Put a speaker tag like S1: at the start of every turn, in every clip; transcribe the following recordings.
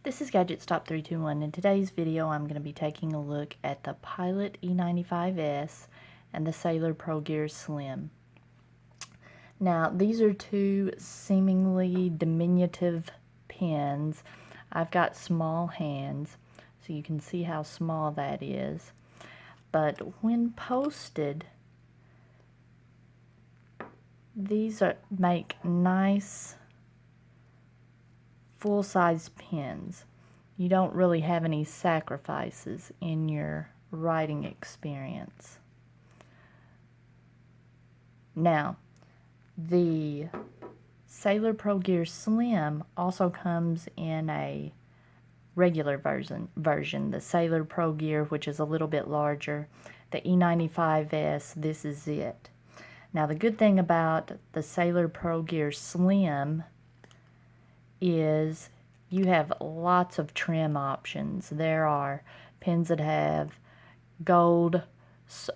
S1: This is Gadget Stop 321. In today's video, I'm going to be taking a look at the Pilot E95s and the Sailor Pro Gear Slim. Now, these are two seemingly diminutive pens. I've got small hands, so you can see how small that is. But when posted, these make nice full-size pens. You don't really have any sacrifices in your writing experience. Now, the Sailor Pro Gear Slim also comes in a regular version, the Sailor Pro Gear, which is a little bit larger. The E95s, this is it. Now, the good thing about the Sailor Pro Gear Slim is you have lots of trim options. There are pens that have gold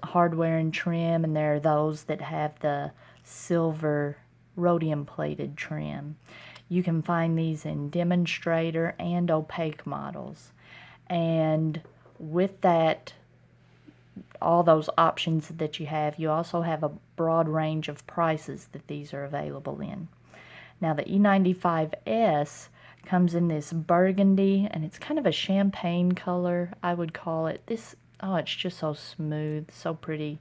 S1: hardware and trim, and there are those that have the silver rhodium plated trim. You can find these in demonstrator and opaque models. And with that, all those options that you have, you also have a broad range of prices that these are available in. Now, the E95s comes in this burgundy, and it's kind of a champagne color, I would call it. This, oh, it's just so smooth, so pretty,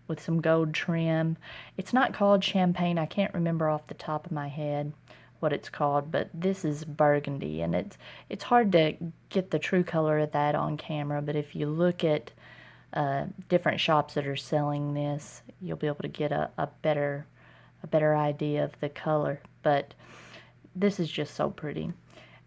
S1: with some gold trim. It's not called champagne. I can't remember off the top of my head what it's called, but this is burgundy, and it's hard to get the true color of that on camera, but if you look at different shops that are selling this, you'll be able to get a better idea of the color. But this is just so pretty,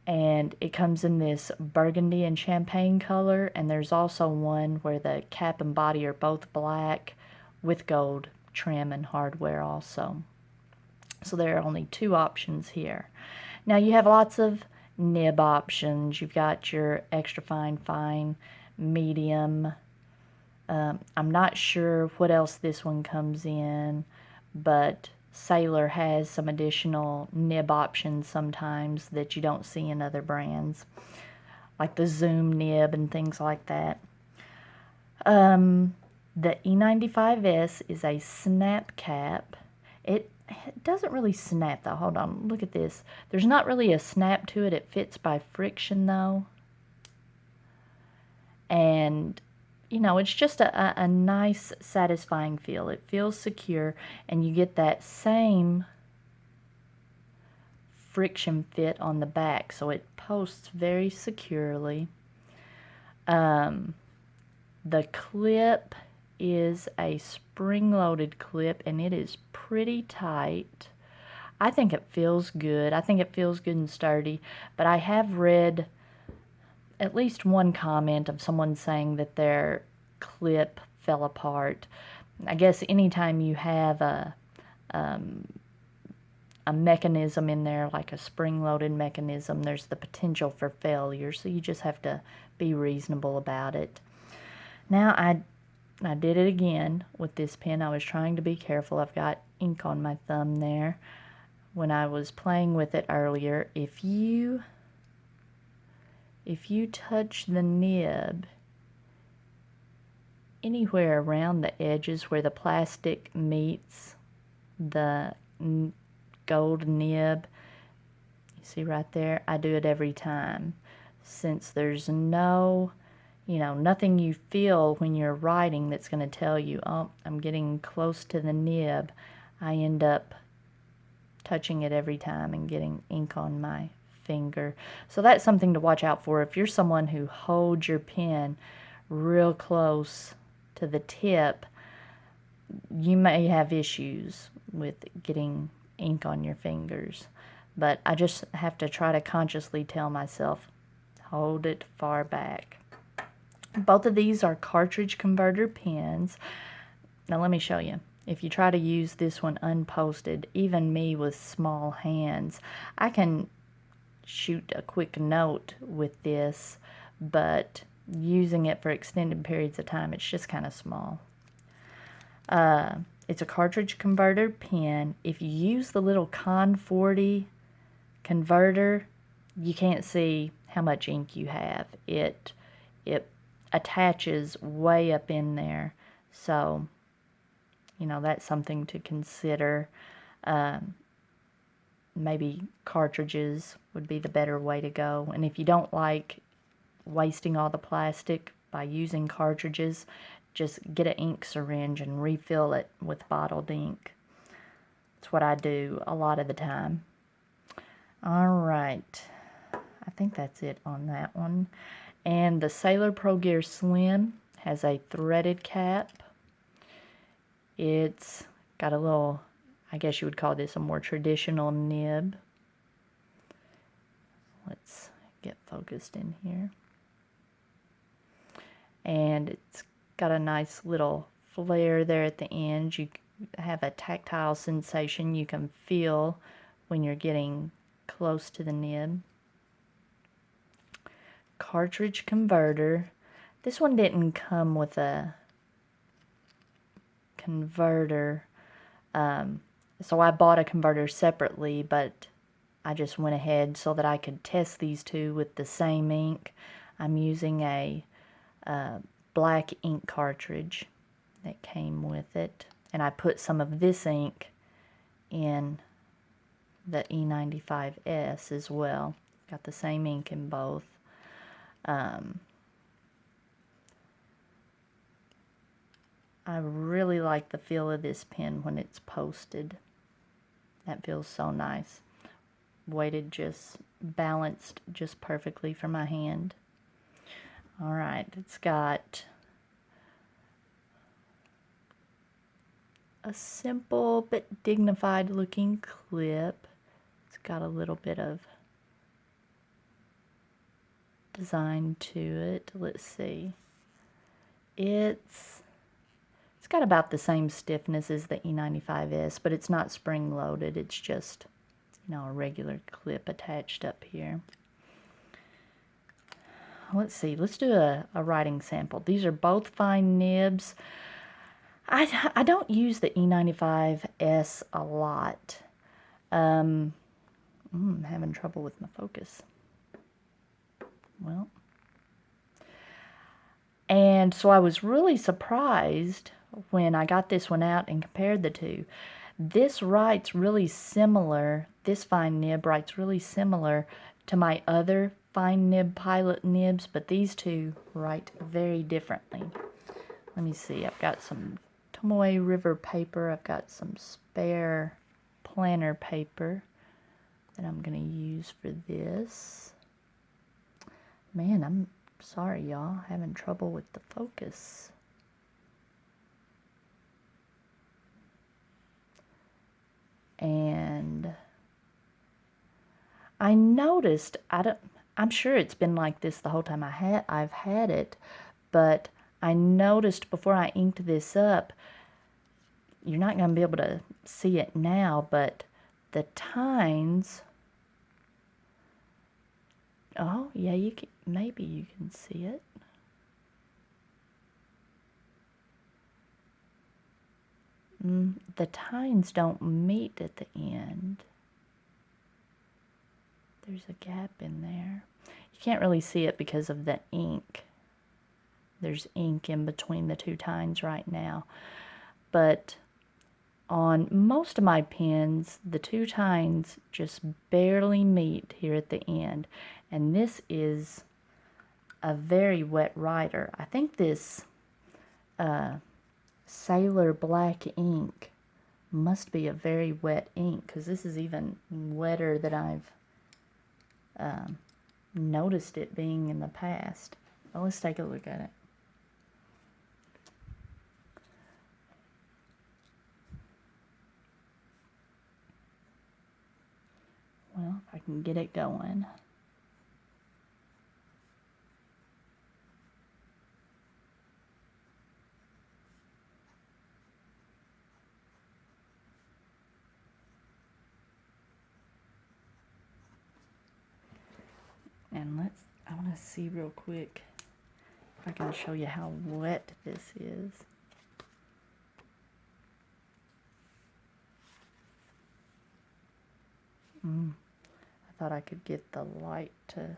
S1: and it comes in this burgundy and champagne color, and there's also one where the cap and body are both black with gold trim and hardware also. So there are only two options here. Now, you have lots of nib options. You've got your extra fine, medium. I'm not sure what else this one comes in, but Sailor has some additional nib options sometimes that you don't see in other brands, like the zoom nib and things like that. The E95s is a snap cap. It doesn't really snap though. Hold on, look at this. There's not really a snap to it. It fits by friction though. And you know, it's just a nice, satisfying feel. It feels secure, and you get that same friction fit on the back, so it posts very securely. The clip is a spring-loaded clip, and it is pretty tight. I think it feels good. I think it feels good and sturdy, but I have read at least one comment of someone saying that their clip fell apart. I guess anytime you have a mechanism in there, like a spring-loaded mechanism, there's the potential for failure, so you just have to be reasonable about it. Now, I did it again with this pen. I was trying to be careful. I've got ink on my thumb there. When I was playing with it earlier, if you touch the nib anywhere around the edges where the plastic meets the gold nib, you see right there, I do it every time. Since there's no, nothing you feel when you're writing that's going to tell you, oh, I'm getting close to the nib, I end up touching it every time and getting ink on my finger. So that's something to watch out for. If you're someone who holds your pen real close to the tip, you may have issues with getting ink on your fingers. But I just have to try to consciously tell myself, hold it far back. Both of these are cartridge converter pens. Now let me show you. If you try to use this one unposted, even me with small hands, I can shoot a quick note with this, but using it for extended periods of time, it's just kind of small. It's a cartridge converter pen. If you use the little Con 40 converter, you can't see how much ink you have. It attaches way up in there. So, you know, that's something to consider. Maybe cartridges would be the better way to go. And if you don't like wasting all the plastic by using cartridges, just get an ink syringe and refill it with bottled ink. That's what I do a lot of the time. All right, I think that's it on that one. And the Sailor Pro Gear Slim has a threaded cap. It's got a little, I guess you would call this a more traditional nib. Let's get focused in here. And it's got a nice little flare there at the end. You have a tactile sensation you can feel when you're getting close to the nib. Cartridge converter. This one didn't come with a converter, so I bought a converter separately, but I just went ahead so that I could test these two with the same ink. I'm using a black ink cartridge that came with it, and I put some of this ink in the E95s as well. Got the same ink in both. I really like the feel of this pen when it's posted. That feels so nice. Weighted just balanced just perfectly for my hand. All right, it's got a simple but dignified looking clip. It's got a little bit of design to it. Let's see. It's got about the same stiffness as the E95s, but it's not spring loaded. It's just, you know, a regular clip attached up here. Let's see. Let's do a writing sample. These are both fine nibs. I don't use the E95s a lot. I'm having trouble with my focus. Well, and so I was really surprised when I got this one out and compared the two. This writes really similar, this fine nib writes really similar to my other fine nib pilot nibs, but these two write very differently. Let me see, I've got some Tomoe River paper, I've got some spare planner paper that I'm going to use for this. Man, I'm sorry y'all, having trouble with the focus. And I noticed, I'm sure it's been like this the whole time I've had it, but I noticed before I inked this up, you're not going to be able to see it now, but the tines, oh yeah, you can, maybe you can see it. The tines don't meet at the end. There's a gap in there. You can't really see it because of the ink. There's ink in between the two tines right now. But on most of my pens, the two tines just barely meet here at the end. And this is a very wet writer. I think this Sailor black ink must be a very wet ink, because this is even wetter than I've noticed it being in the past. Well, let's take a look at it. Well, if I can get it going. And I want to see real quick if I can show you how wet this is. I thought I could get the light to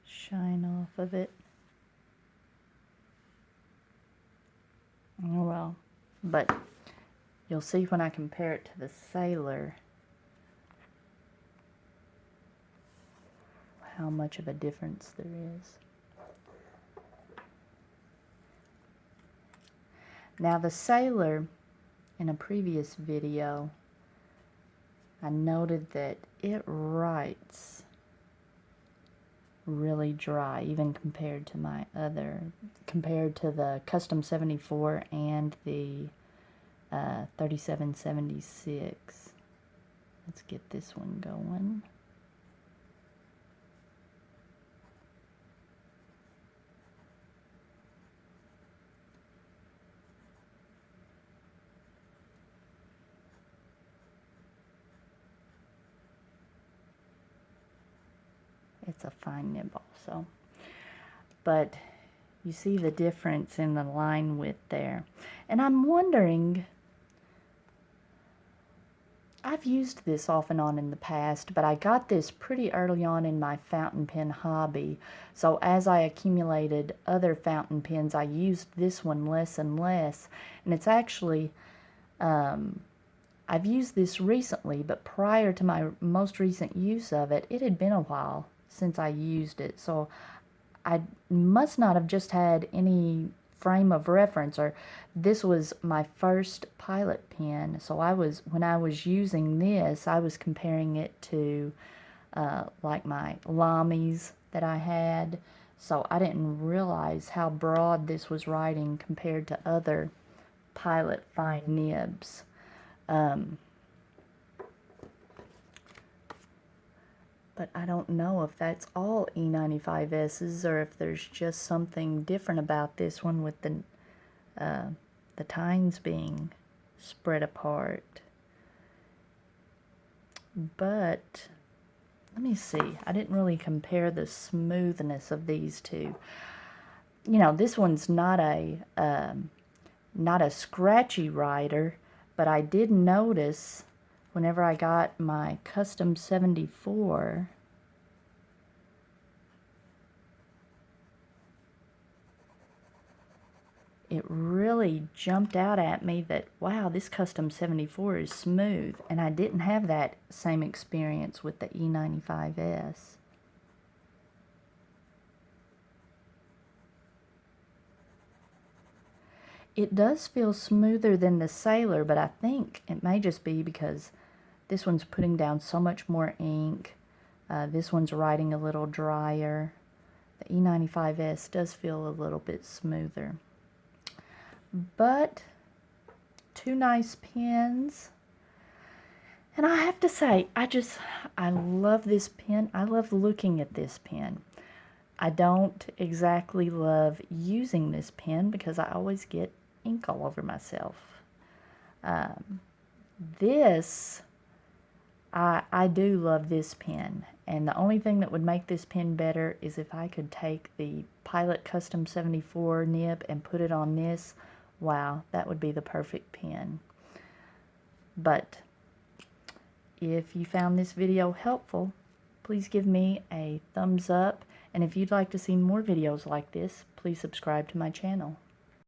S1: shine off of it. Oh well, but you'll see when I compare it to the Sailor how much of a difference there is. Now the Sailor, in a previous video, I noted that it writes really dry, even compared to the Custom 74 and the 3776. Let's get this one going. It's a fine nib also. But you see the difference in the line width there. And I'm wondering, I've used this off and on in the past, but I got this pretty early on in my fountain pen hobby. So as I accumulated other fountain pens, I used this one less and less. And it's actually, I've used this recently, but prior to my most recent use of it, it had been a while since I used it. So I must not have just had any frame of reference, or this was my first pilot pen. So when I was using this, I was comparing it to like my Lamies that I had. So I didn't realize how broad this was writing compared to other pilot fine nibs. But I don't know if that's all E95s or if there's just something different about this one with the tines being spread apart. But let me see. I didn't really compare the smoothness of these two. You know, this one's not a scratchy writer, but I did notice whenever I got my Custom 74, it really jumped out at me that, wow, this Custom 74 is smooth. And I didn't have that same experience with the E95s. It does feel smoother than the Sailor, but I think it may just be because this one's putting down so much more ink. This one's writing a little drier. The E95s does feel a little bit smoother. But two nice pens. And I have to say, I love this pen. I love looking at this pen. I don't exactly love using this pen because I always get ink all over myself. I do love this pen, and the only thing that would make this pen better is if I could take the Pilot Custom 74 nib and put it on this. Wow, that would be the perfect pen. But if you found this video helpful, please give me a thumbs up, and if you'd like to see more videos like this, please subscribe to my channel.